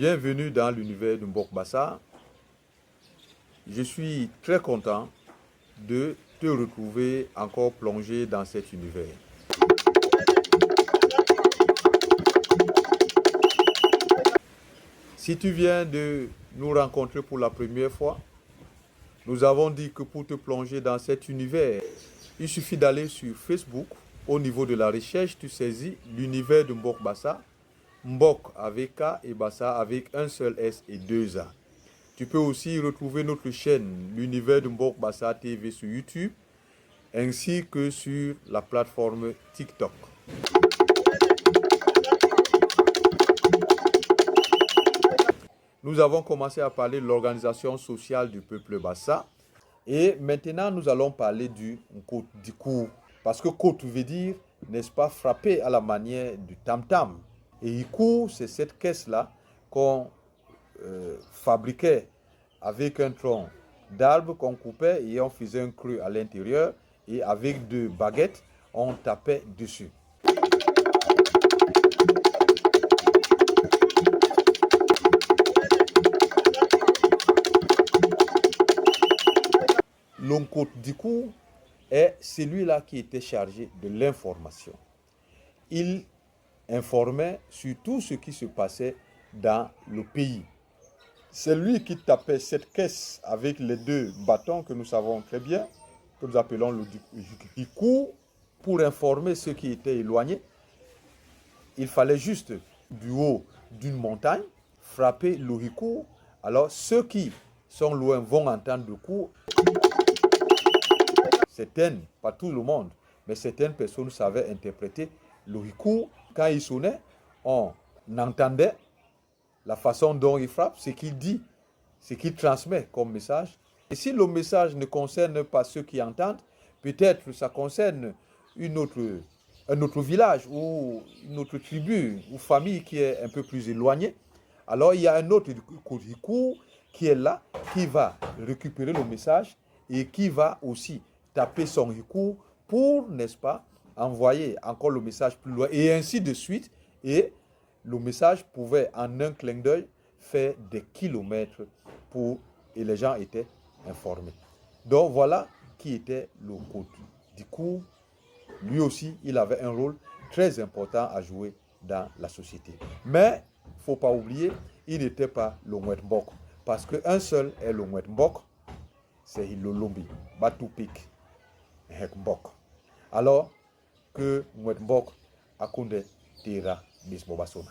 Bienvenue dans l'univers de Mbok Bassa. Je suis très content de te retrouver encore plongé dans cet univers. Si tu viens de nous rencontrer pour la première fois, nous avons dit que pour te plonger dans cet univers, il suffit d'aller sur Facebook. Au niveau de la recherche, tu saisis l'univers de Mbok Bassa. Mbok avec K et Bassa avec un seul S et deux A. Tu peux aussi retrouver notre chaîne, l'univers de Mbok Bassa TV sur YouTube, ainsi que sur la plateforme TikTok. Nous avons commencé à parler de l'organisation sociale du peuple Bassa. Et maintenant, nous allons parler du Dikou. Parce que Kout veut dire, n'est-ce pas, frapper à la manière du tam-tam. Et Ikou, c'est cette caisse-là qu'on fabriquait avec un tronc d'arbre qu'on coupait et on faisait un creux à l'intérieur. Et avec deux baguettes, on tapait dessus. L'Onkot Dikou est celui-là qui était chargé de l'information. Il informait sur tout ce qui se passait dans le pays. C'est lui qui tapait cette caisse avec les deux bâtons que nous savons très bien, que nous appelons le Dikou, pour informer ceux qui étaient éloignés. Il fallait juste, du haut d'une montagne, frapper le Dikou. Alors ceux qui sont loin vont entendre le coup. Certaines, pas tout le monde, mais certaines personnes savaient interpréter le Dikou. Quand il sonnait, on entendait la façon dont il frappe, ce qu'il dit, ce qu'il transmet comme message. Et si le message ne concerne pas ceux qui entendent, peut-être ça concerne un autre village ou une autre tribu ou famille qui est un peu plus éloignée. Alors il y a un autre Dikou qui est là, qui va récupérer le message et qui va aussi taper son Dikou pour, n'est-ce pas, envoyer encore le message plus loin et ainsi de suite. Et le message pouvait en un clin d'œil faire des kilomètres et les gens étaient informés. Donc voilà qui était le Dikou. Lui aussi, il avait un rôle très important à jouer dans la société. Mais, il ne faut pas oublier, il n'était pas le Mwet Mbok. Parce qu'un seul est le Mwet Mbok, c'est Hilolombi, Batupik, Hek Mbok. Alors que Mwet Mbok akunde tira Bismo Basona.